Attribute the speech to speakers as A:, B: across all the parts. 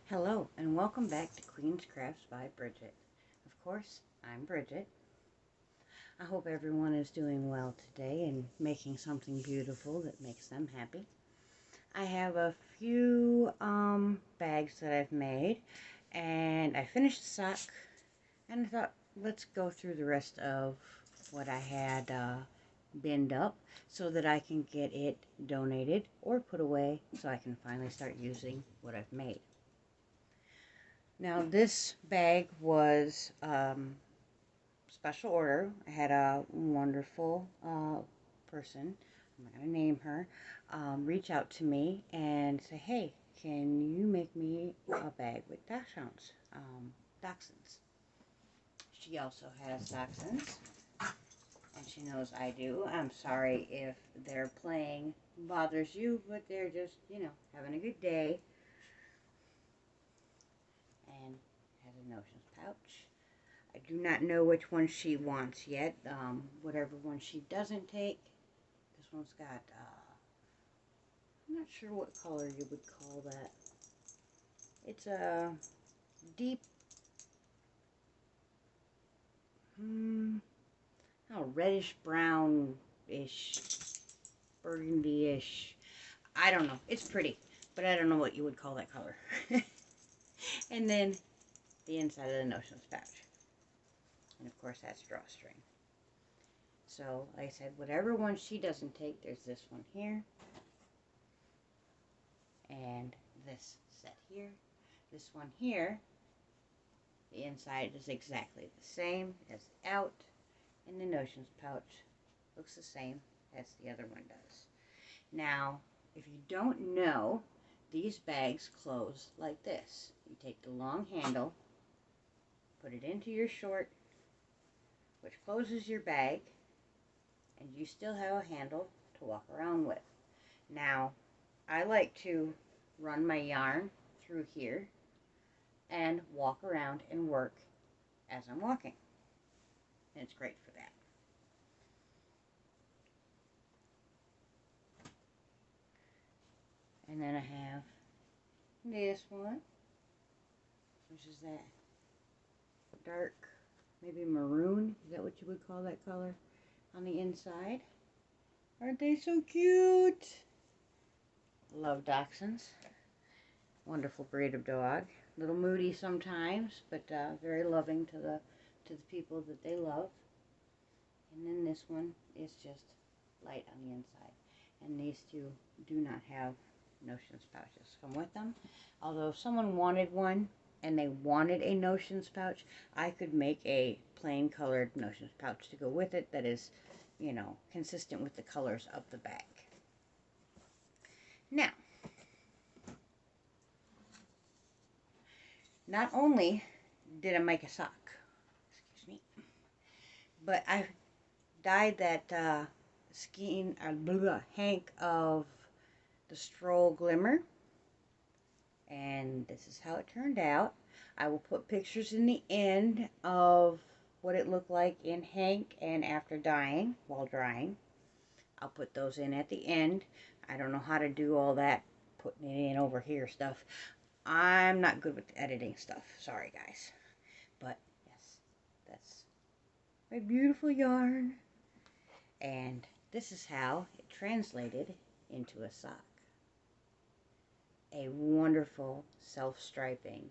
A: Hello and welcome back to Queenscrafts by Bridget. Of course, I'm Bridget. I hope everyone is doing well today and making something beautiful that makes them happy. I have a few bags that I've made, and I finished the sock, and I thought let's go through the rest of what I had binned up so that I can get it donated or put away so I can finally start using what I've made. Now this bag was special order. I had a wonderful person, I'm not going to name her, reach out to me and say, hey, can you make me a bag with dachshunds, dachshunds. She also has dachshunds, and she knows I do. I'm sorry if their playing bothers you, but they're just, having a good day. And has a notions pouch. I do not know which one she wants yet. Whatever one she doesn't take, this one's got, I'm not sure what color you would call that. It's a deep, reddish brown-ish, burgundy-ish. I don't know. It's pretty, but I don't know what you would call that color. And then the inside of the notions pouch. And of course that's drawstring. So like I said, whatever one she doesn't take, there's this one here. And this set here. This one here, the inside is exactly the same as the out. And the notions pouch looks the same as the other one does. Now, if you don't know, these bags close like this. You take the long handle, put it into your short, which closes your bag, and you still have a handle to walk around with. Now, I like to run my yarn through here and walk around and work as I'm walking. And it's great for that. And then I have this one, which is that dark, maybe maroon. Is that what you would call that color on the inside? Aren't they so cute? Love dachshunds. Wonderful breed of dog. A little moody sometimes, but very loving to the people that they love. And then this one is just light on the inside. And these two do not have notions pouches come with them. Although if someone wanted one and they wanted a notions pouch, I could make a plain colored notions pouch to go with it that is, consistent with the colors of the bag. Now, not only did I make a sock, excuse me, but I dyed that hank of the Stroll Glimmer, and this is how it turned out. I will put pictures in the end of what it looked like in hank and after dyeing, while drying. I'll put those in at the end. I don't know how to do all that putting it in over here stuff. I'm not good with editing stuff. Sorry guys. But yes, that's my beautiful yarn. And this is how it translated into a sock. A wonderful self-striping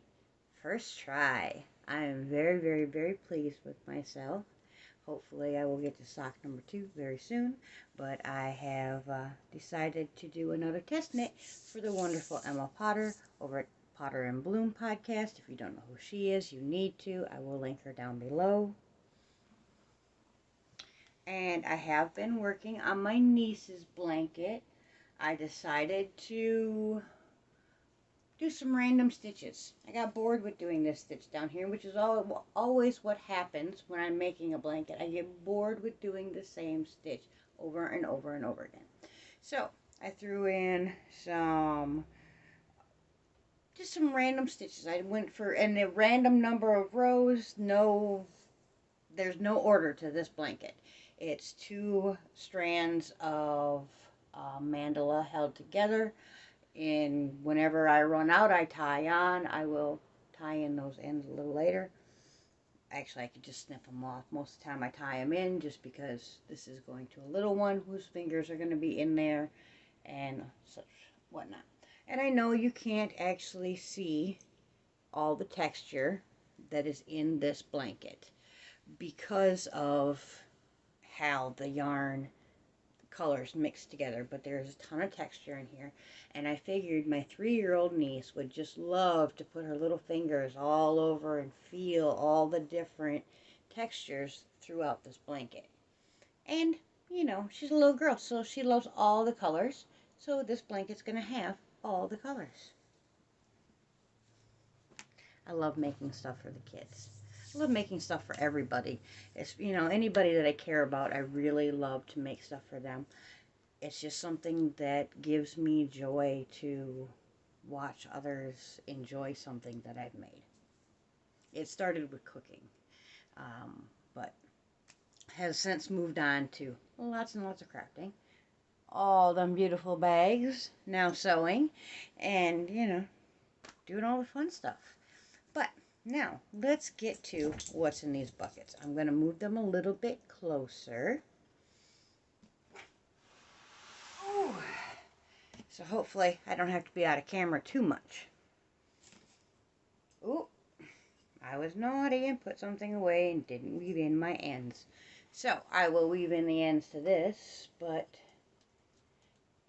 A: first try. I am very, very, very pleased with myself. Hopefully I will get to sock number 2 very soon, but I have decided to do another test knit for the wonderful Emma Potter over at Potter and Bloom podcast. If you don't know who she is, you need to. I will link her down below. And I have been working on my niece's blanket. I decided to do some random stitches. I got bored with doing this stitch down here, which is always what happens when I'm making a blanket. I get bored with doing the same stitch over and over and over again. So I threw in just some random stitches. I went for, and a random number of rows. There's no order to this blanket. It's 2 strands of mandala held together And whenever I run out, I tie on. I will tie in those ends a little later. Actually, I could just snip them off. Most of the time I tie them in just because this is going to a little one whose fingers are going to be in there and such whatnot. And I know you can't actually see all the texture that is in this blanket because of how the yarn colors mixed together, but there's a ton of texture in here, and I figured my 3-year-old niece would just love to put her little fingers all over and feel all the different textures throughout this blanket. And you know, she's a little girl, so she loves all the colors, so this blanket's gonna have all the colors. I love making stuff for the kids. I love making stuff for everybody. It's, you know, anybody that I care about, I really love to make stuff for them. It's just something that gives me joy to watch others enjoy something that I've made. It started with cooking, but has since moved on to lots and lots of crafting. All them beautiful bags, now sewing, and, you know, doing all the fun stuff. But now, let's get to what's in these buckets. I'm going to move them a little bit closer. Ooh. So hopefully I don't have to be out of camera too much. Ooh, I was naughty and put something away and didn't weave in my ends. So I will weave in the ends to this, but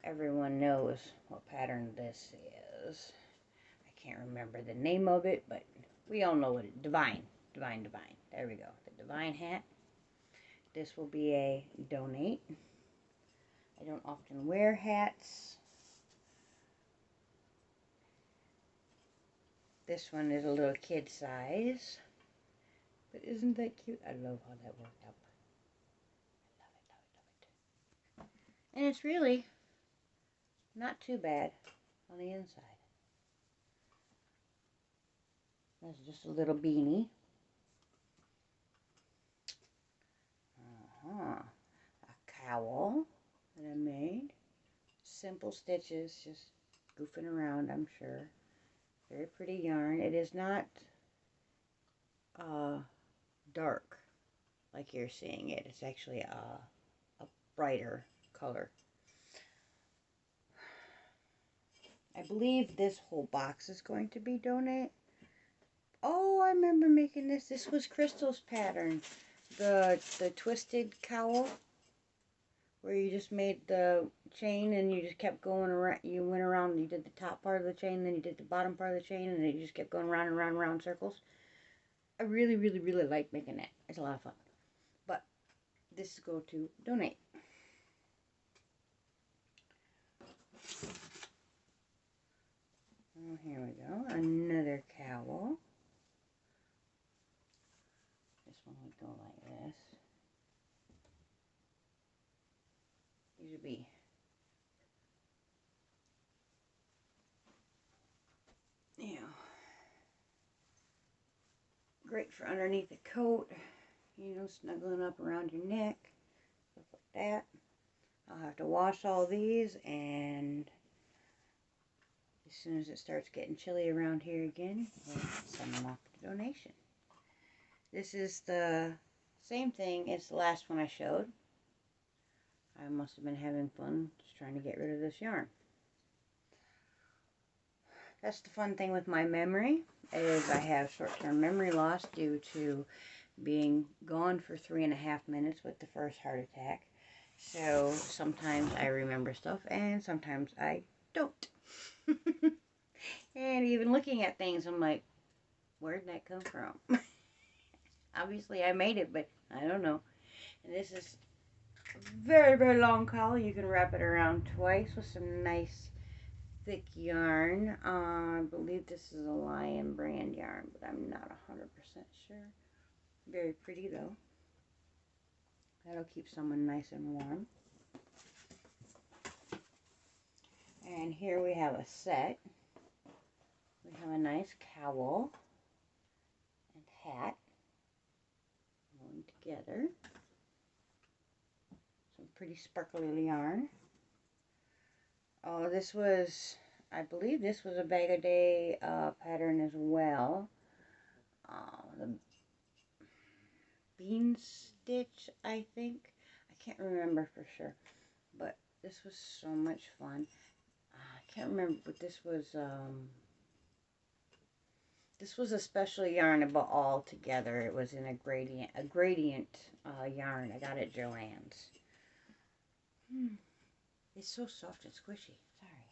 A: everyone knows what pattern this is. I can't remember the name of it, but we all know what it is. Divine. There we go. The Divine hat. This will be a donate. I don't often wear hats. This one is a little kid size. But isn't that cute? I love how that worked out. I love it. And it's really not too bad on the inside. That's just a little beanie. A cowl that I made. Simple stitches, just goofing around, I'm sure. Very pretty yarn. It is not dark like you're seeing it. It's actually a brighter color. I believe this whole box is going to be donate. Oh, I remember making this. This was Crystal's pattern. The twisted cowl, where you just made the chain and you just kept going around. You went around, you did the top part of the chain, then you did the bottom part of the chain, and then you just kept going round and round and round circles. I really like making that. It's a lot of fun. But this is going to donate. Oh, here we go. Another cowl. This one would go like this. These would be great for underneath the coat, you know, snuggling up around your neck, stuff like that. I'll have to wash all these, and as soon as it starts getting chilly around here again, we'll send them off to donation. This is the same thing as the last one I showed. I must have been having fun just trying to get rid of this yarn. That's the fun thing with my memory, is I have short-term memory loss due to being gone for 3.5 minutes with the first heart attack. So sometimes I remember stuff and sometimes I don't. And even looking at things, I'm like, where'd that come from? Obviously I made it, but I don't know. And this is a very long cowl. You can wrap it around twice with some nice thick yarn. I believe this is a Lion brand yarn, but I'm not 100% sure. Very pretty though. That'll keep someone nice and warm. And here we have a set. We have a nice cowl and hat going together. Some pretty sparkly yarn. Oh, this was I believe this was a bag a day pattern as well. The bean stitch, I think. I can't remember for sure, but this was so much fun. I can't remember, but this was a special yarn about all together. It was in a gradient yarn. I got it at Joann's. It's so soft and squishy. Sorry.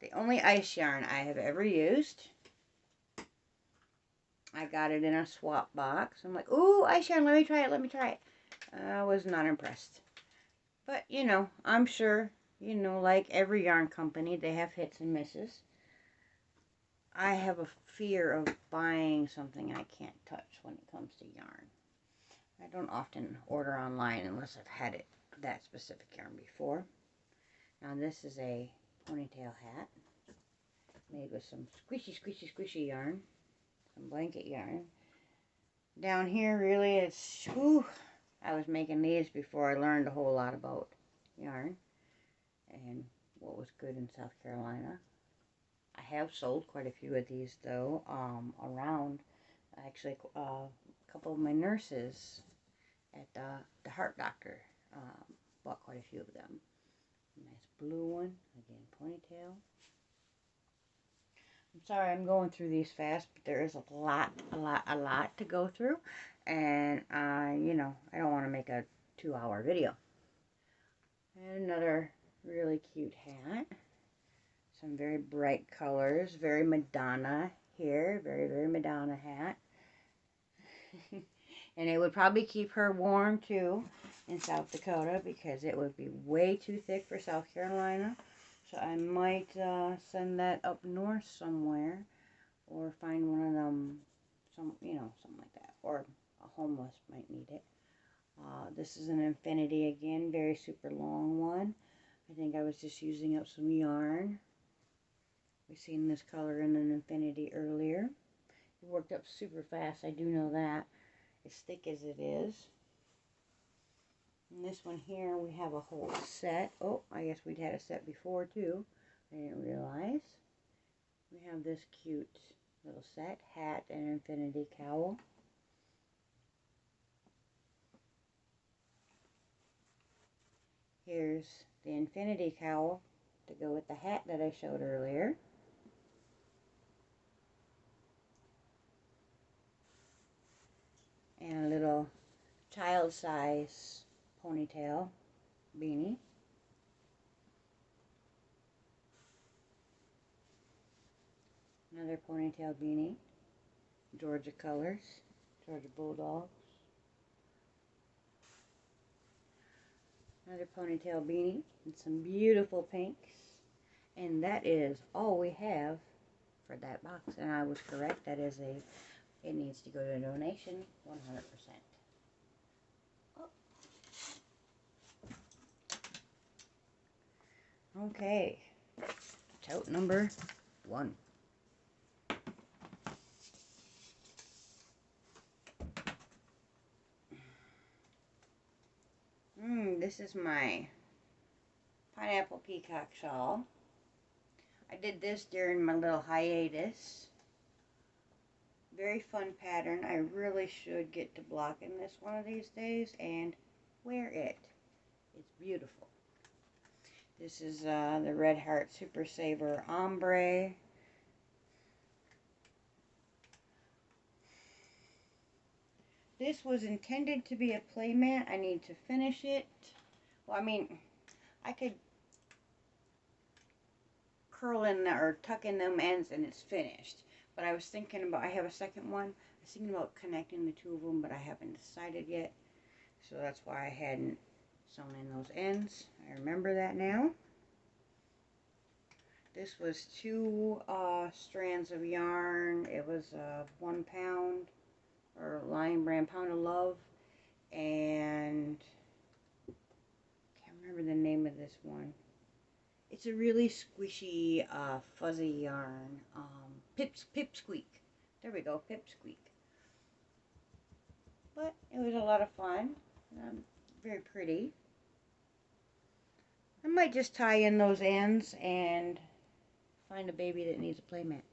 A: The only ice yarn I have ever used. I got it in a swap box. I'm like, ooh, ice yarn, let me try it, let me try it. I was not impressed. But, you know, I'm sure, you know, like every yarn company, they have hits and misses. I have a fear of buying something I can't touch when it comes to yarn. I don't often order online unless I've had that specific yarn before. Now this is a ponytail hat made with some squishy yarn, some blanket yarn. Down here really it's, whew, I was making these before I learned a whole lot about yarn and what was good in South Carolina. I have sold quite a few of these though, around. Actually, a couple of my nurses at the heart doctor bought quite a few of them. Nice blue one, again, ponytail. I'm sorry I'm going through these fast, but there is a lot to go through, and you know, I don't want to make a 2-hour video. And another really cute hat. Some very bright colors, very Madonna here, very Madonna hat. And it would probably keep her warm too in South Dakota because it would be way too thick for South Carolina. So I might send that up north somewhere, or find one of them, you know, something like that, or a homeless might need it. This is an infinity again, very super long one. I think I was just using up some yarn. We've seen this color in an infinity earlier. It worked up super fast, I do know that, as thick as it is. And this one here, we have a whole set. Oh, I guess we'd had a set before too. I didn't realize. We have this cute little set, hat and infinity cowl. Here's the infinity cowl to go with the hat that I showed earlier. And a little child size ponytail beanie. Another ponytail beanie. Georgia colors. Georgia Bulldogs. Another ponytail beanie and some beautiful pinks. And that is all we have for that box. And I was correct. That is it needs to go to a donation 100%. Oh. Okay. Tote number 1. This is my pineapple peacock shawl. I did this during my little hiatus. Very fun pattern. I really should get to blocking this one of these days and wear it. It's beautiful. This is the Red Heart Super Saver Ombre. This was intended to be a playmat. I need to finish it. Well, I mean, I could curl in or tuck in them ends and it's finished. But I was thinking about, I have a second one. I was thinking about connecting the two of them, but I haven't decided yet. So that's why I hadn't sewn in those ends. I remember that now. This was 2 strands of yarn. It was 1 pound, or Lion Brand Pound of Love. And I can't remember the name of this one. It's a really squishy, fuzzy yarn. Pipsqueak. There we go, Pipsqueak. But it was a lot of fun. Very pretty. I might just tie in those ends and find a baby that needs a play mat.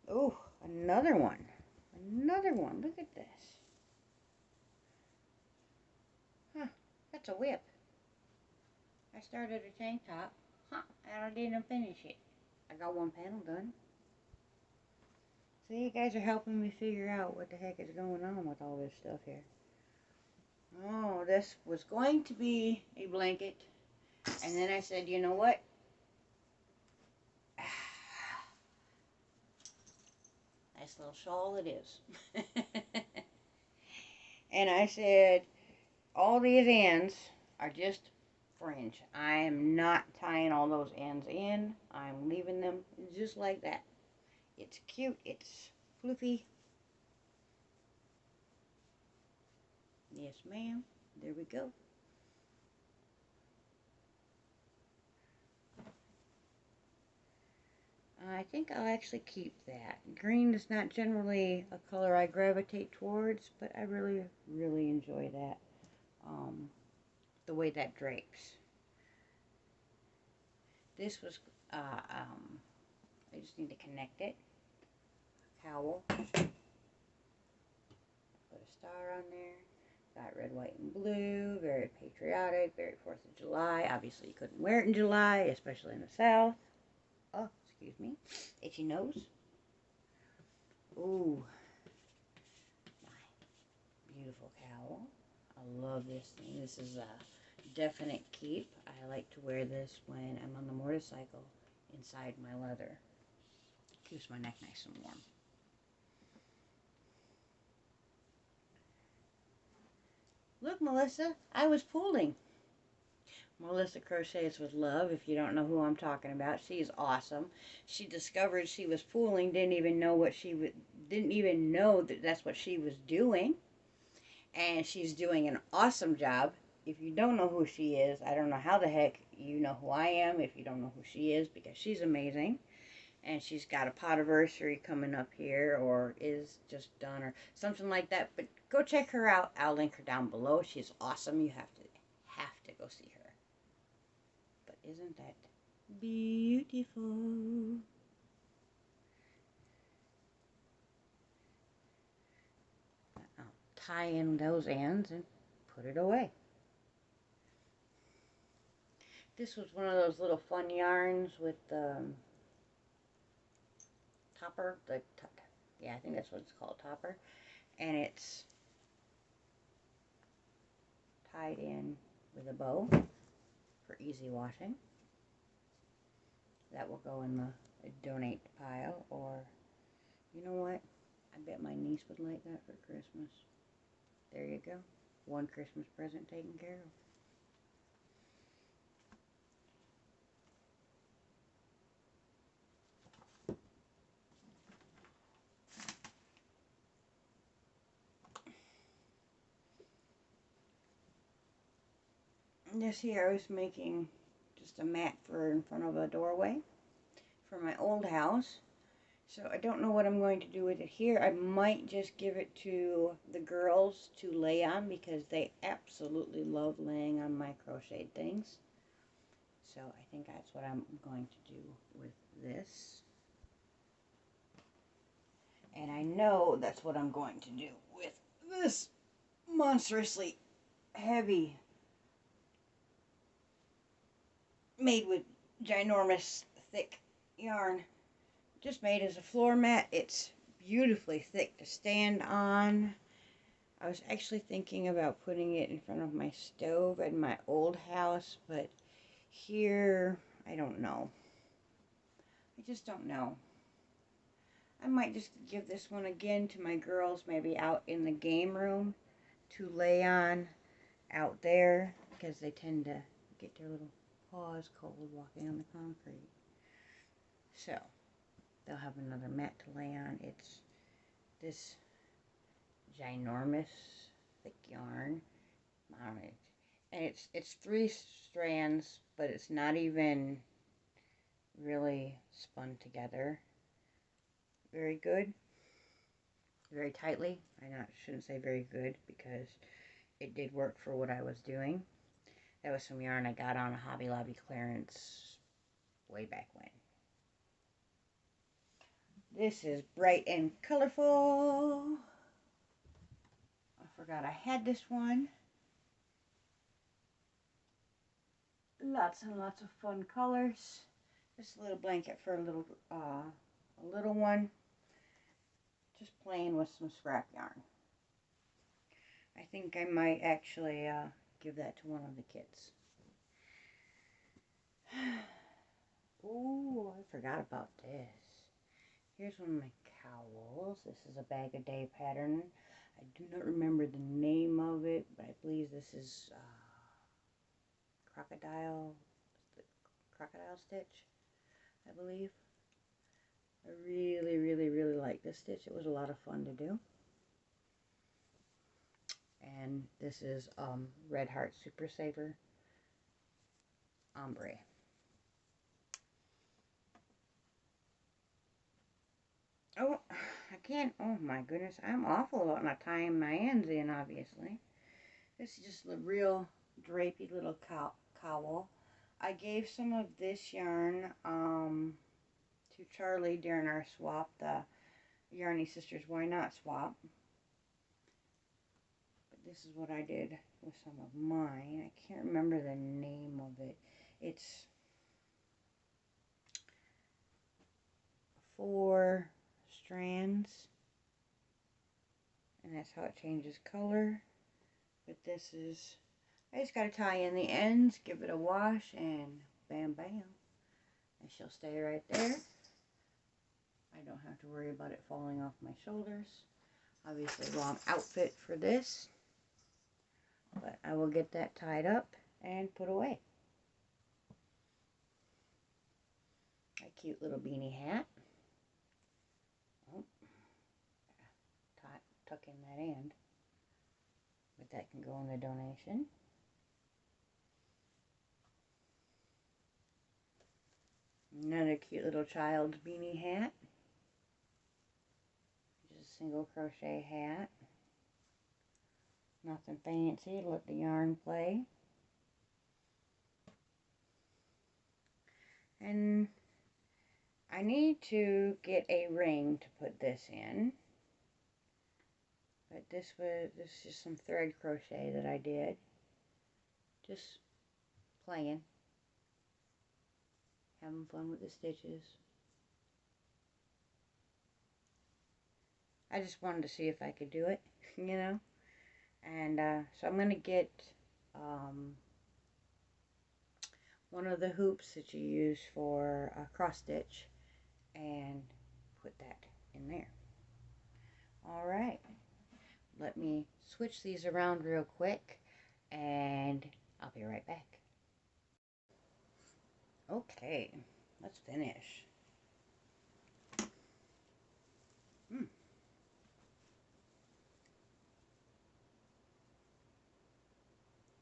A: Oh, another one. Another one. Look at this. Huh, that's a whip. I started a tank top. Huh, and I didn't finish it. I got one panel done. So you guys are helping me figure out what the heck is going on with all this stuff here. Oh, this was going to be a blanket. And then I said, you know what? Nice little shawl it is. And I said, all these ends are just fringe. I am not tying all those ends in. I'm leaving them just like that. It's cute. It's floofy. Yes, ma'am. There we go. I think I'll actually keep that. Green is not generally a color I gravitate towards, but I really, really enjoy that. The way that drapes. This was, I just need to connect it. Cowl. Put a star on there. Got red, white, and blue. Very patriotic. Very 4th of July. Obviously, you couldn't wear it in July, especially in the South. Oh, excuse me. Itchy nose. Ooh. My beautiful cowl. I love this thing. This is a definite keep. I like to wear this when I'm on the motorcycle inside my leather. Keeps my neck nice and warm. Look, Melissa, I was pulling. Melissa Crochets with Love, if you don't know who I'm talking about. She's awesome. She discovered she was pulling, didn't even know that that's what she was doing. And she's doing an awesome job. If you don't know who she is, I don't know how the heck you know who I am if you don't know who she is, because she's amazing. And she's got a potiversary coming up here, or is just done, or something like that. But go check her out. I'll link her down below. She's awesome. You have to go see her. But isn't that beautiful? I'll tie in those ends and put it away. This was one of those little fun yarns with topper, yeah, I think that's what it's called, topper, and it's tied in with a bow for easy washing. That will go in the donate pile, or you know what, I bet my niece would like that for Christmas. There you go, one Christmas present taken care of. This here I was making just a mat for in front of a doorway for my old house. So I don't know what I'm going to do with it here. I might just give it to the girls to lay on, because they absolutely love laying on my crocheted things. So I think that's what I'm going to do with this. And I know that's what I'm going to do with this monstrously heavy, made with ginormous thick yarn, just made as a floor mat. It's beautifully thick to stand on. I was actually thinking about putting it in front of my stove at my old house, but here, I don't know. I just don't know. I might just give this one again to my girls, maybe out in the game room to lay on out there, because they tend to get their little paws cold walking on the concrete. So they'll have another mat to lay on. It's this ginormous thick yarn. I don't know. And it's 3 strands, but it's not even really spun together very good, very tightly. I shouldn't say very good, because it did work for what I was doing. That was some yarn I got on a Hobby Lobby clearance way back when. This is bright and colorful. I forgot I had this one. Lots and lots of fun colors. Just a little blanket for a little one. Just playing with some scrap yarn. I think I might actually give that to one of the kids. Ooh, I forgot about this. Here's one of my cowls. This is a bag a day pattern. I do not remember the name of it, but I believe this is crocodile stitch, I believe. I really, really, really like this stitch. It was a lot of fun to do. And this is Red Heart Super Saver ombre. Oh, again, oh my goodness, I'm awful about not tying my ends in, obviously. This is just a real drapey little cowl. I gave some of this yarn to Charlie during our swap, the Yarny Sisters Why Not swap. But this is what I did with some of mine. I can't remember the name of it. It's 4 strands, and that's how it changes color. But this is, I just got to tie in the ends, give it a wash, and bam bam, and she'll stay right there. I don't have to worry about it falling off my shoulders. Obviously wrong outfit for this, but I will get that tied up and put away. A cute little beanie hat. Oh, tuck in that end, but that can go in the donation. Another cute little child's beanie hat. Just a single crochet hat. Nothing fancy, let the yarn play. And I need to get a ring to put this in. But this is just some thread crochet that I did. Just playing. Having fun with the stitches. I just wanted to see if I could do it, you know. And so I'm going to get one of the hoops that you use for cross stitch and put that in there. Alright, let me switch these around real quick and I'll be right back. Okay, let's finish.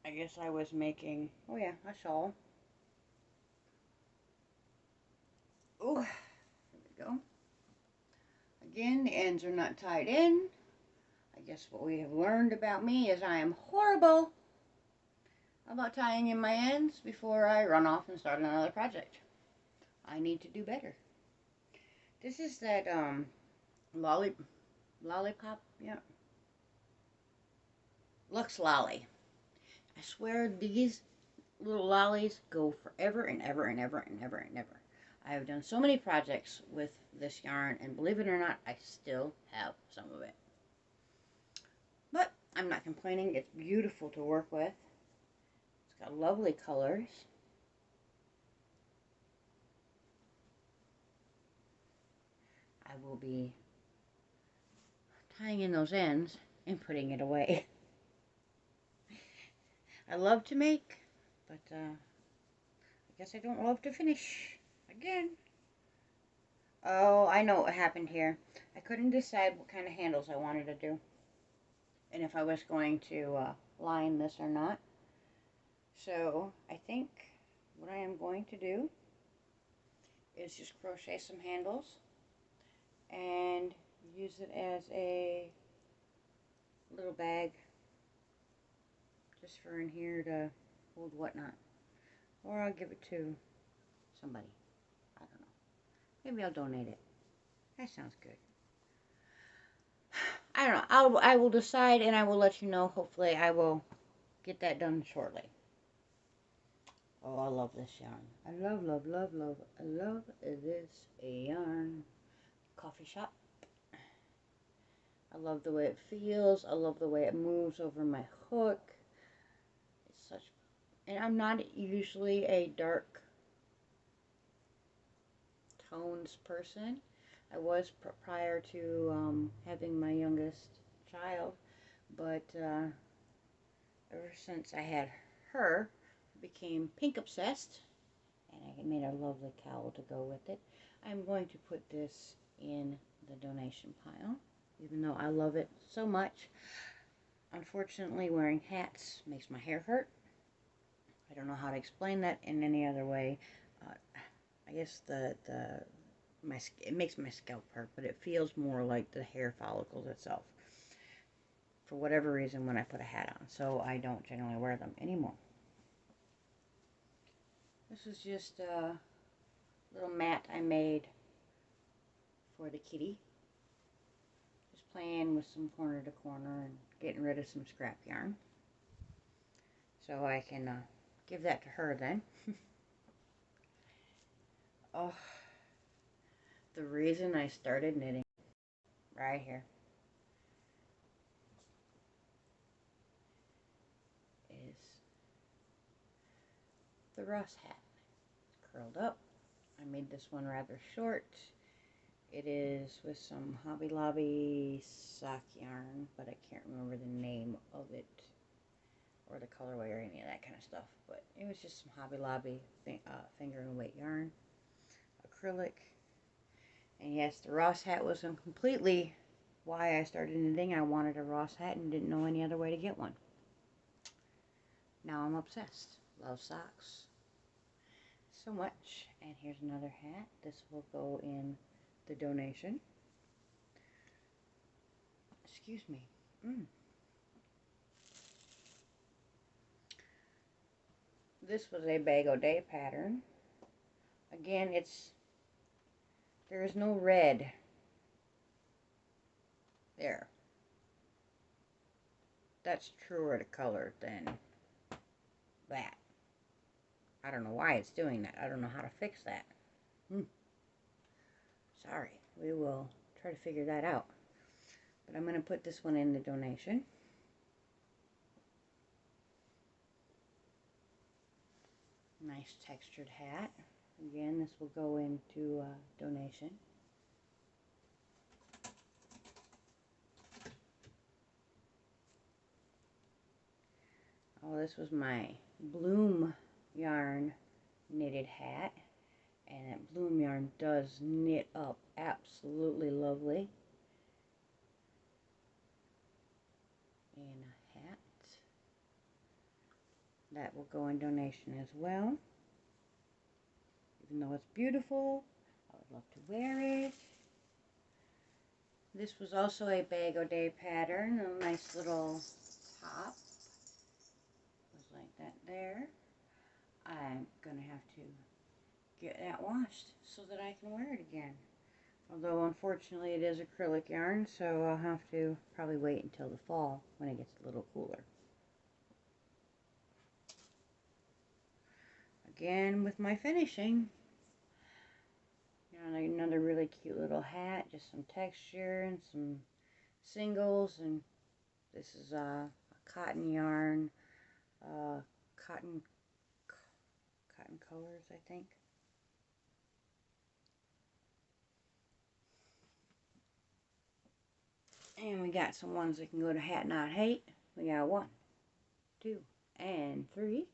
A: I guess I was making, oh yeah, a shawl. Oh, there we go. Again, the ends are not tied in. I guess what we have learned about me is I am horrible about tying in my ends before I run off and start another project. I need to do better. This is that lollipop, yeah. Lux Lolly. I swear these little lollies go forever and ever and ever and ever and ever. I have done so many projects with this yarn, and believe it or not, I still have some of it. But I'm not complaining. It's beautiful to work with. It's got lovely colors. I will be tying in those ends and putting it away. I love to make, but I guess I don't love to finish. Again. Oh, I know what happened here. I couldn't decide what kind of handles I wanted to do. And if I was going to line this or not. So, I think what I am going to do is just crochet some handles and use it as a little bag just for in here to old whatnot. Or I'll give it to somebody. I don't know. Maybe I'll donate it. That sounds good. I don't know. I will decide and I will let you know. Hopefully I will get that done shortly. Oh, I love this yarn. I love, love, love, love. I love this yarn. Coffee shop. I love the way it feels. I love the way it moves over my hook. It's such, and I'm not usually a dark tones person. I was prior to having my youngest child, but ever since I had her, I became pink obsessed, and I made a lovely cowl to go with it. I'm going to put this in the donation pile. Even though I love it so much, unfortunately wearing hats makes my hair hurt. I don't know how to explain that in any other way. I guess it makes my scalp hurt, but it feels more like the hair follicles itself. For whatever reason when I put a hat on, so I don't generally wear them anymore. This is just a little mat I made for the kitty. Playing with some corner to corner and getting rid of some scrap yarn. So I can give that to her then. Oh, the reason I started knitting, right here, is the Ross hat. It's curled up. I made this one rather short. It is with some Hobby Lobby sock yarn, but I can't remember the name of it or the colorway or any of that kind of stuff. But it was just some Hobby Lobby finger and weight yarn, acrylic. And yes, the Ross hat was completely why I started knitting. I wanted a Ross hat and didn't know any other way to get one. Now I'm obsessed. Love socks so much. And here's another hat. This will go in the donation. Excuse me. This was a Bag O' Day pattern. Again, there is no red there. That's truer to color than that. I don't know why it's doing that. I don't know how to fix that. Sorry. We will try to figure that out. But I'm going to put this one in the donation. Nice textured hat. Again, this will go into donation. Oh, this was my Bloom yarn knitted hat. And that Bloom yarn does knit up absolutely lovely. And a hat. That will go in donation as well. Even though it's beautiful, I would love to wear it. This was also a Bag O' Day pattern. A nice little top. Just like that there. I'm going to have to get that washed so that I can wear it again. Although unfortunately it is acrylic yarn, so I'll have to probably wait until the fall when it gets a little cooler. Again with my finishing. Another really cute little hat, just some texture and some singles, and this is a cotton yarn, cotton colors, I think. And we got some ones that can go to Hat Not Hate. We got 1, 2, and 3.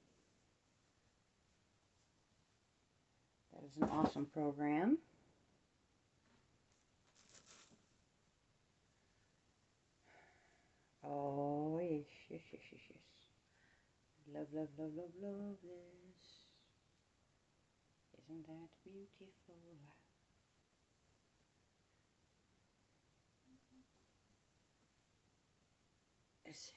A: That is an awesome program. Oh, yes, yes, yes, yes, yes. Love, love, love, love, love this. Isn't that beautiful? It's,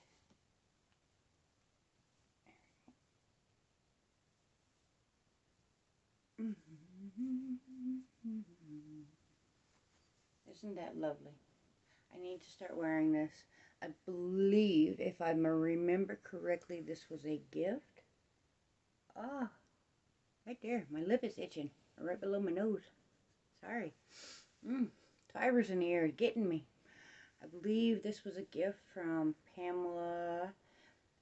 A: Isn't that lovely? I need to start wearing this. I believe, if I remember correctly, this was a gift. Ah, right there. My lip is itching. Right below my nose. Sorry. Fibers in the ear getting me. I believe this was a gift from Pamela.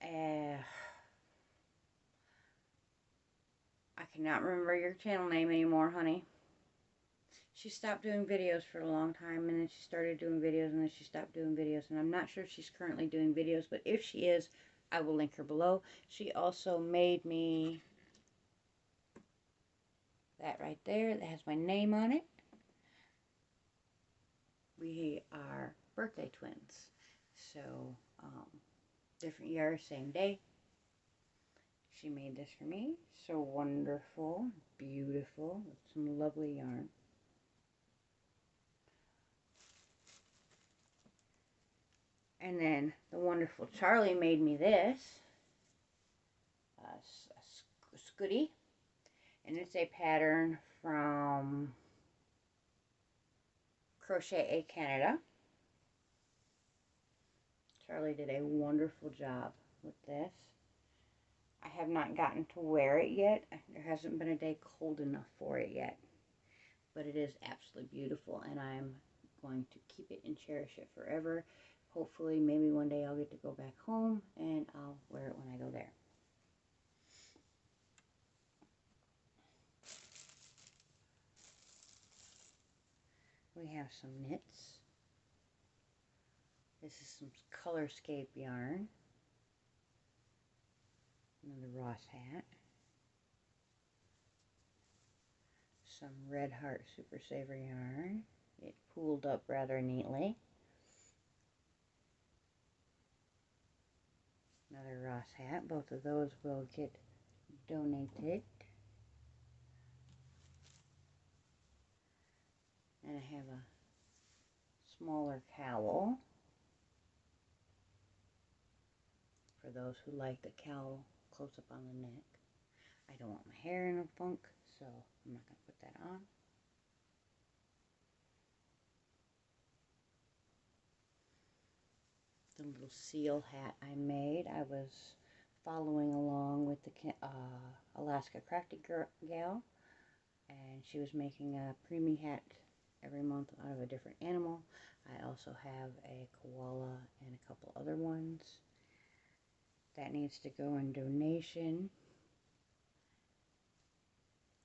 A: I cannot remember your channel name anymore, honey. She stopped doing videos for a long time, and then she started doing videos, and then she stopped doing videos, and I'm not sure if she's currently doing videos, but if she is, I will link her below. She also made me that right there that has my name on it. We are birthday twins, so different year, same day. She made this for me. So wonderful, beautiful, with some lovely yarn. And then the wonderful Charlie made me this, a scooty, and it's a pattern from Crochet Canada. Charlie did a wonderful job with this. I have not gotten to wear it yet. There hasn't been a day cold enough for it yet, but it is absolutely beautiful, and I'm going to keep it and cherish it forever. Hopefully, maybe one day I'll get to go back home and I'll wear it when I go there. We have some knits. This is some Colorscape yarn. Another Ross hat. Some Red Heart Super Saver yarn. It pooled up rather neatly. Another Ross hat. Both of those will get donated. And I have a smaller cowl for those who like the cowl close up on the neck. I don't want my hair in a funk, so I'm not going to put that on. The little seal hat I made. I was following along with the Alaska Crafty gal, and she was making a preemie hat every month out of a different animal. I also have a koala and a couple other ones. That needs to go in donation.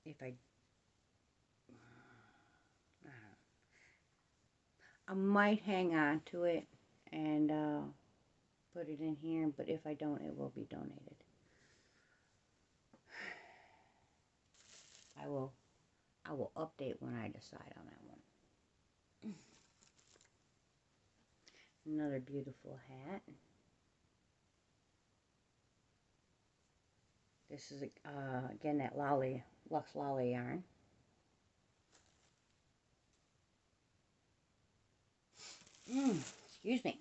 A: If I might hang on to it and put it in here, but if I don't, it will be donated. I will update when I decide on that one. Another beautiful hat. This is again that Lux Lolly yarn. Excuse me.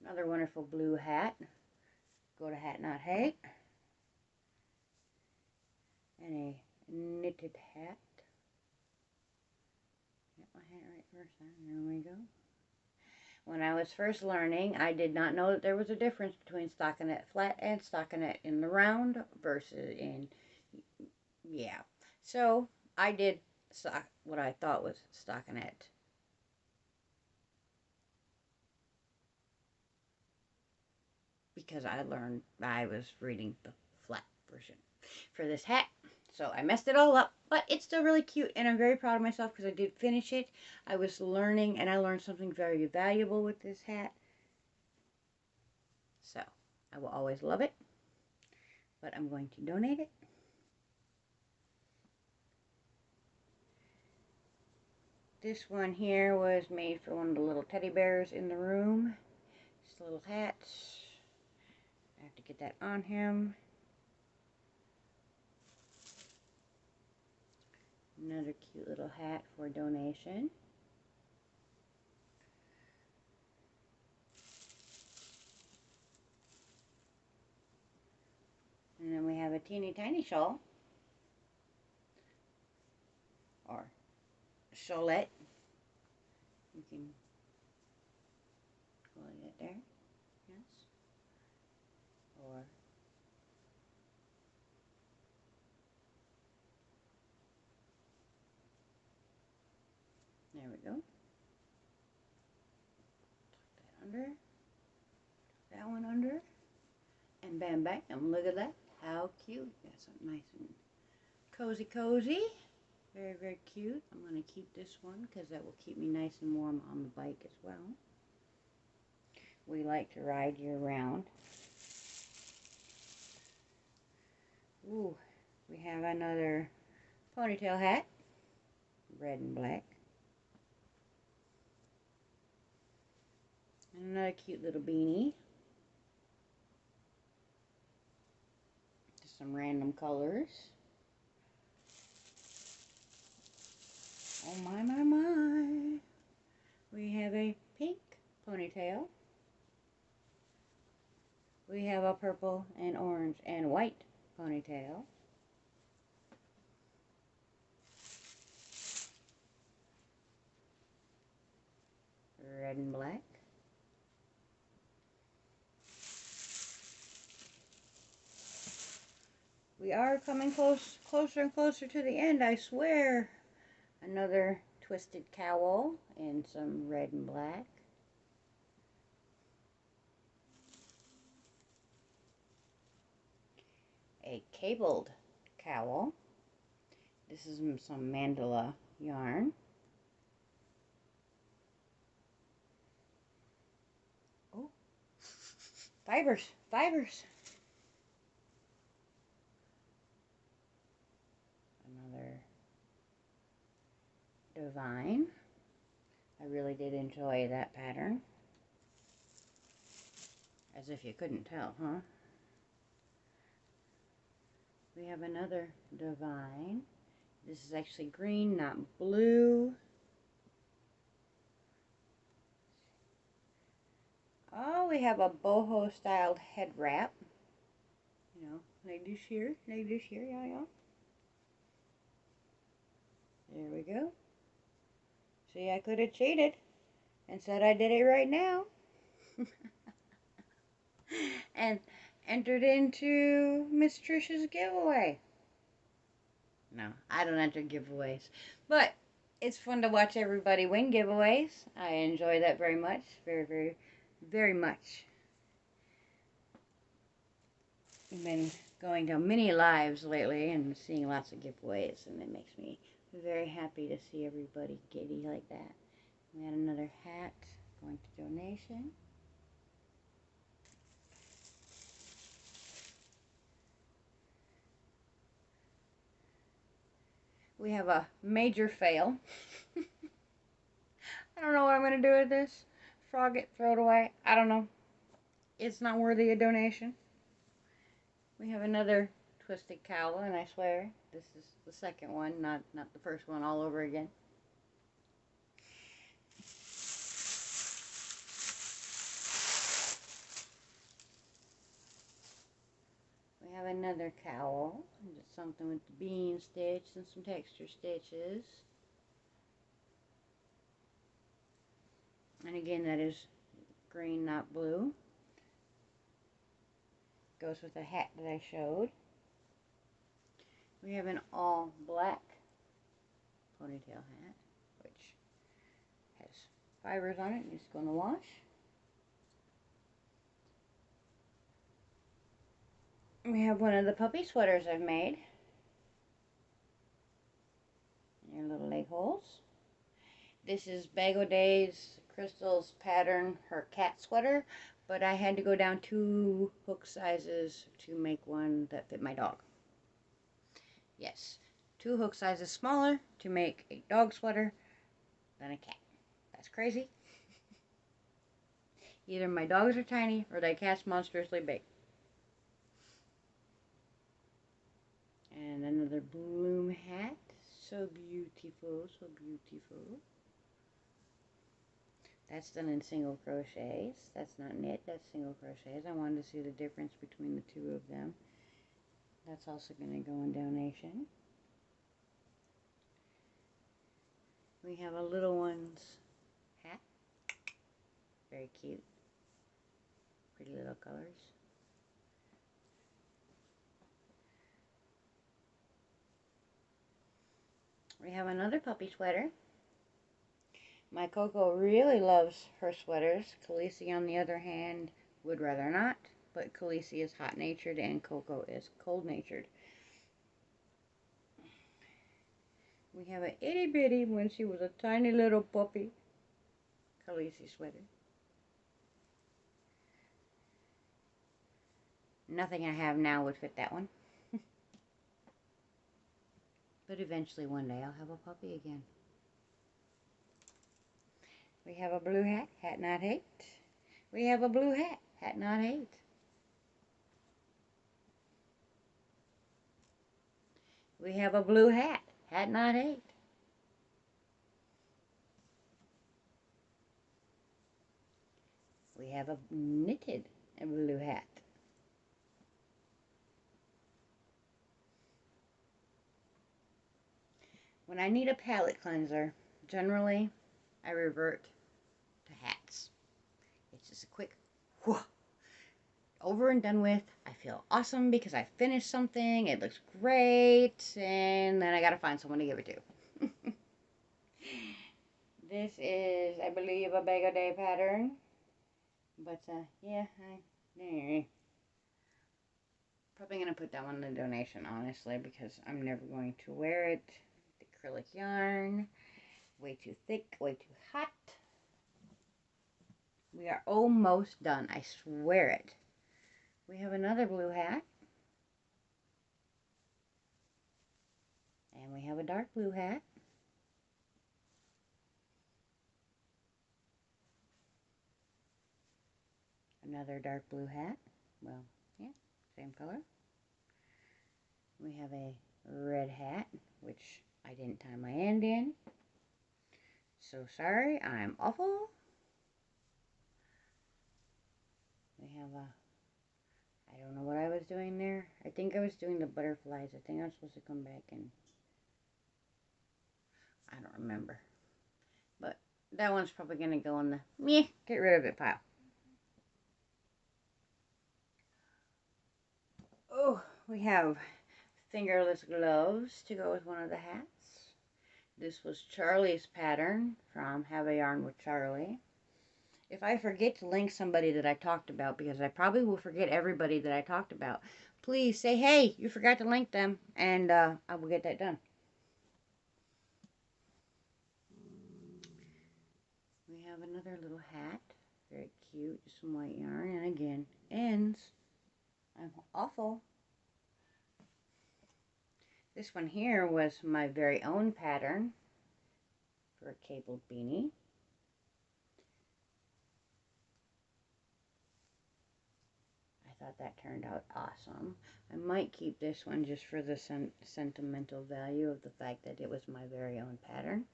A: Another wonderful blue hat. Go to Hat Not Hate. And a knitted hat. Get my hat right first time. There we go. When I was first learning, I did not know that there was a difference between stockinette flat and stockinette in the round versus in, yeah. So I did what I thought was stockinette. Because I was reading the flat version for this hat. So I messed it all up, but it's still really cute, and I'm very proud of myself because I did finish it. I was learning, and I learned something very valuable with this hat. So I will always love it, but I'm going to donate it. This one here was made for one of the little teddy bears in the room. Just a little hat. I have to get that on him. Another cute little hat for donation. And then we have a teeny tiny shawl Cholette. You can hold it there. Yes. Or there we go. Tuck that under. That one under. And bam, bam. Look at that. How cute. That's something nice and cozy, cozy. Very, very cute. I'm going to keep this one because that will keep me nice and warm on the bike as well. We like to ride year round. Ooh, we have another ponytail hat. Red and black. And another cute little beanie. Just some random colors. Oh my, my, my. We have a pink ponytail. We have a purple and orange and white ponytail. Red and black. We are coming closer and closer to the end, I swear. Another twisted cowl in some red and black. A cabled cowl. This is some mandala yarn. Oh, fibers, fibers. Another divine. I really did enjoy that pattern. As if you couldn't tell, huh? We have another divine. This is actually green, not blue. Oh, we have a boho styled head wrap. You know, like this here, yeah, yeah. There we go. See, I could have cheated and said I did it right now. And entered into Miss Trisha's giveaway. No, I don't enter giveaways. But it's fun to watch everybody win giveaways. I enjoy that very much. Very, very, very much. I've been going to many lives lately and seeing lots of giveaways, and it makes me very happy to see everybody giddy like that. We had another hat going to donation. We have a major fail. I don't know what I'm going to do with this. Frog it, throw it away. I don't know. It's not worthy of donation. We have another twisted cowl, and I swear this is the second one, not the first one all over again. We have another cowl. It's something with the bean stitch and some texture stitches. And again, that is green, not blue. Goes with the hat that I showed. We have an all black ponytail hat, which has fibers on it and it's going to wash. We have one of the puppy sweaters I've made. Your little leg holes. This is Bag O' Days Crystal's pattern, her cat sweater, but I had to go down 2 hook sizes to make one that fit my dog. Yes, 2 hook sizes smaller to make a dog sweater than a cat. That's crazy. Either my dogs are tiny or that cat's monstrously big. And another bloom hat. So beautiful, so beautiful. That's done in single crochets. That's not knit, that's single crochets. I wanted to see the difference between the 2 of them. That's also going to go in donation. We have a little one's hat. Very cute. Pretty little colors. We have another puppy sweater. My Coco really loves her sweaters. Khaleesi, on the other hand, would rather not. But Khaleesi is hot-natured and Coco is cold-natured. We have an itty-bitty, when she was a tiny little puppy, Khaleesi sweater. Nothing I have now would fit that one. But eventually one day I'll have a puppy again. We have a blue hat, hat not hate. We have a blue hat, hat not hate. We have a blue hat, hat not hate. We have a knitted blue hat. When I need a palette cleanser, generally I revert to hats. It's just a quick whew, over and done with. I feel awesome because I finished something, it looks great, and then I gotta find someone to give it to. This is, I believe, a Bag O' Day pattern, but yeah, probably gonna put that one in the donation, honestly, because I'm never going to wear it. The acrylic yarn, way too thick, way too hot. We are almost done, I swear it. We have another blue hat. And we have a dark blue hat. Another dark blue hat. Well, yeah, same color. We have a red hat, which I didn't tie my end in. So sorry, I'm awful. We have a, I don't know what I was doing there. I think I was doing the butterflies. I think I was supposed to come back and, I don't remember. But that one's probably going to go in the meh, get rid of it pile. Oh, we have fingerless gloves to go with one of the hats. This was Charlie's pattern from Have a Yarn with Charlie. If I forget to link somebody that I talked about, because I probably will forget everybody that I talked about, please say, hey, you forgot to link them, and I will get that done. We have another little hat. Very cute. Just some white yarn. And again, ends. I'm awful. This one here was my very own pattern for a cabled beanie. I thought that turned out awesome. I might keep this one just for the sentimental value of the fact that it was my very own pattern.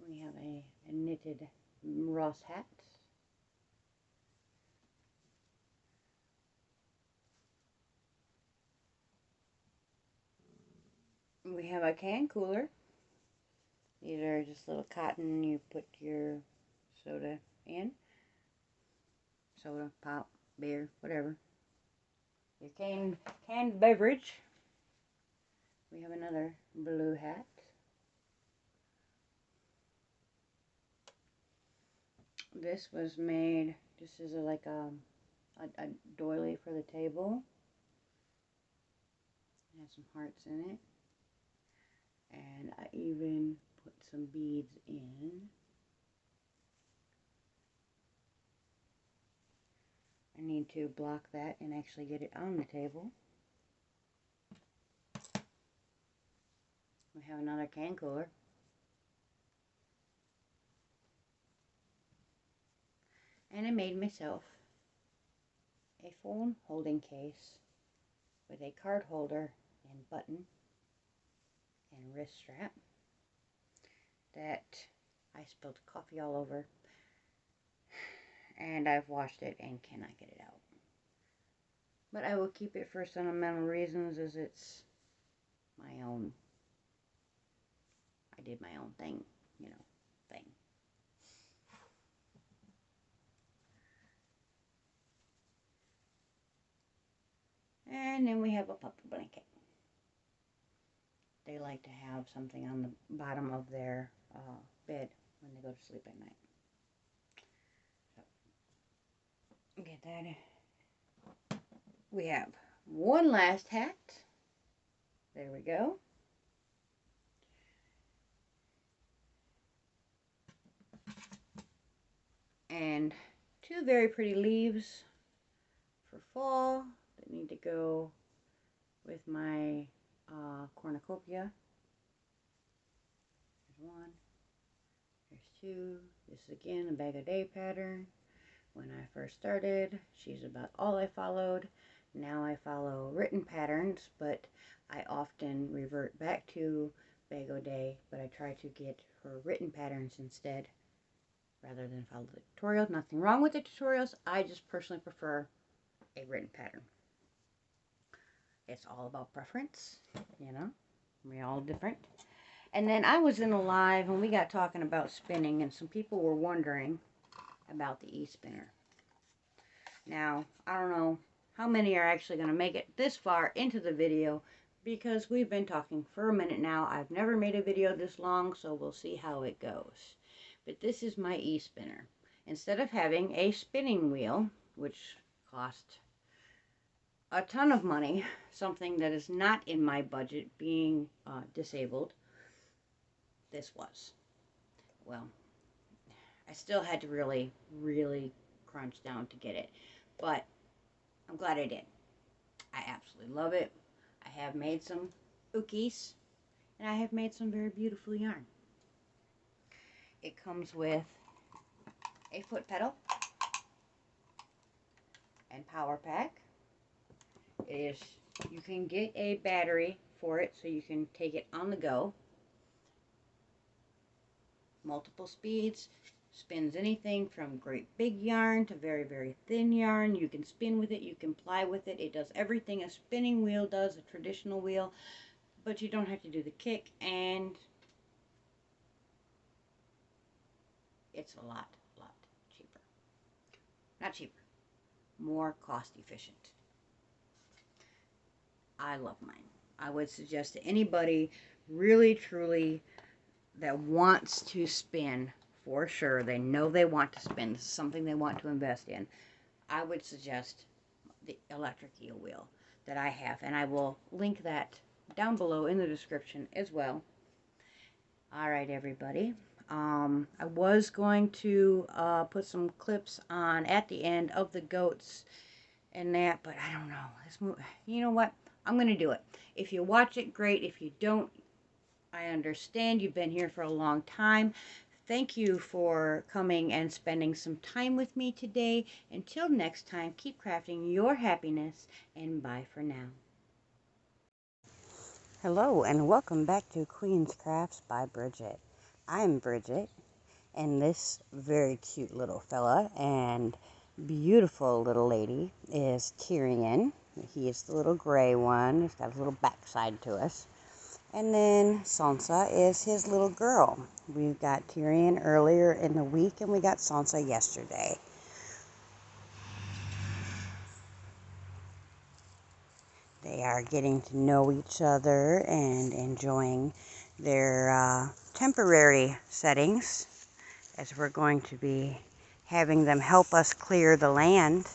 A: We have a knitted Ross hat. We have a can cooler. These are just little cotton you put your soda in. Soda, pop, beer, whatever. Your canned beverage. We have another blue hat. This was made just as like a doily for the table. It has some hearts in it. And I even put some beads in. I need to block that and actually get it on the table. We have another can cooler. And I made myself a phone holding case with a card holder and button and wrist strap that I spilled coffee all over, and I've washed it and cannot get it out. But I will keep it for sentimental reasons, as it's my own. I did my own thing, thing. And then we have a puppy blanket. They like to have something on the bottom of their bed when they go to sleep at night. So, get that. We have one last hat. There we go. And two very pretty leaves for fall that need to go with my cornucopia. There's one. There's two. This is again a bag a day pattern. When I first started, she's about all I followed. Now I follow written patterns, but I often revert back to bag a day, but I try to get her written patterns instead rather than follow the tutorials. Nothing wrong with the tutorials. I just personally prefer a written pattern. It's all about preference, we're all different. And then I was in a live and we got talking about spinning, and some people were wondering about the e-spinner. Now, I don't know how many are actually going to make it this far into the video, because we've been talking for a minute now. I've never made a video this long, so we'll see how it goes. But this is my e-spinner. Instead of having a spinning wheel, which cost a ton of money, something that is not in my budget, being disabled, this was. Well, I still had to really, really crunch down to get it, but I'm glad I did. I absolutely love it. I have made some ookies, and I have made some very beautiful yarn. It comes with a foot pedal and power pack. You can get a battery for it so you can take it on the go. Multiple speeds, spins anything from great big yarn to very, very thin yarn. You can spin with it, you can ply with it. It does everything a spinning wheel does, a traditional wheel, but you don't have to do the kick, and it's a lot cheaper. Not cheaper, more cost efficient. I love mine. I would suggest to anybody really, truly, that wants to spin, for sure, they know they want to spin, this is something they want to invest in, I would suggest the electric eel wheel that I have, and I will link that down below in the description as well. Alright, everybody, I was going to put some clips on at the end of the goats and that, but I don't know. You know what? I'm going to do it. If you watch it, great. If you don't, I understand. You've been here for a long time. Thank you for coming and spending some time with me today. Until next time, keep crafting your happiness, and bye for now. Hello, and welcome back to Queen's Crafts by Bridget. I'm Bridget, and this very cute little fella and beautiful little lady is Tyrion. He is the little gray one. He's got a little backside to us. And then Sansa is his little girl. We've got Tyrion earlier in the week, and we got Sansa yesterday. They are getting to know each other and enjoying their temporary settings, as we're going to be having them help us clear the land,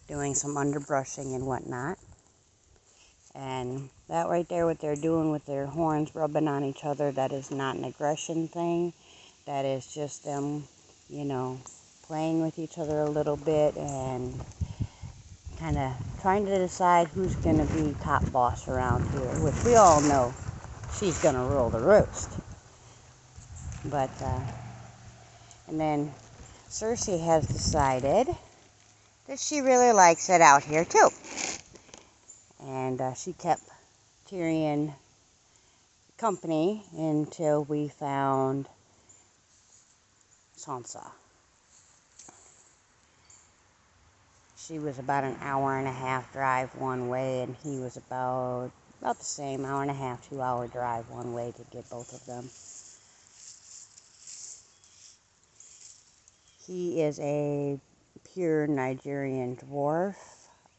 A: doing some underbrushing and whatnot. And that right there, what they're doing with their horns rubbing on each other, that is not an aggression thing. That is just them, playing with each other a little bit and kind of trying to decide who's going to be top boss around here, which we all know she's going to rule the roost. But, and then Cersei has decided that she really likes it out here too. And she kept Tyrion company until we found Sansa. She was about an hour and a half drive one way, and he was about the same, hour and a half, 2 hour drive one way to get both of them. He is a pure Nigerian dwarf,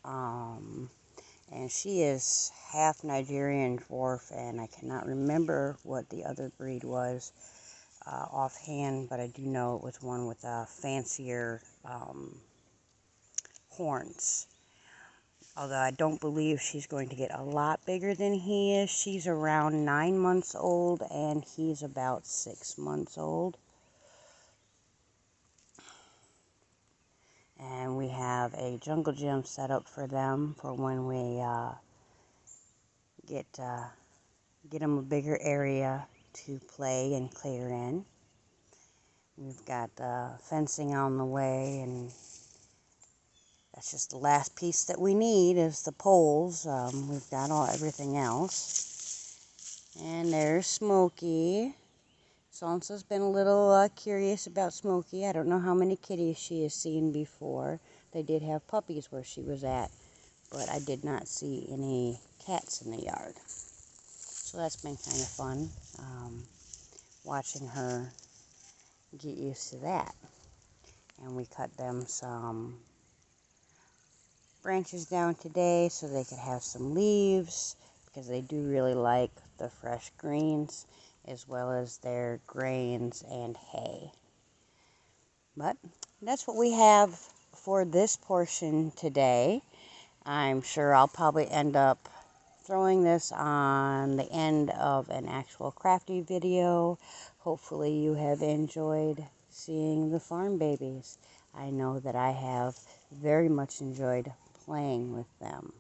A: and she is half Nigerian dwarf, and I cannot remember what the other breed was offhand, but I do know it was one with fancier horns. Although I don't believe she's going to get a lot bigger than he is. She's around 9 months old, and he's about 6 months old. And we have a jungle gym set up for them for when we get them a bigger area to play and clear in. We've got fencing on the way, and that's just the last piece that we need is the poles. We've got everything else. And there's Smokey. Sansa's been a little curious about Smokey. I don't know how many kitties she has seen before. They did have puppies where she was at, but I did not see any cats in the yard. So that's been kind of fun, watching her get used to that. And we cut them some branches down today so they could have some leaves, because they do really like the fresh greens as well as their grains and hay. But that's what we have for this portion today. I'm sure I'll probably end up throwing this on the end of an actual crafty video. Hopefully you have enjoyed seeing the farm babies. I know that I have very much enjoyed playing with them.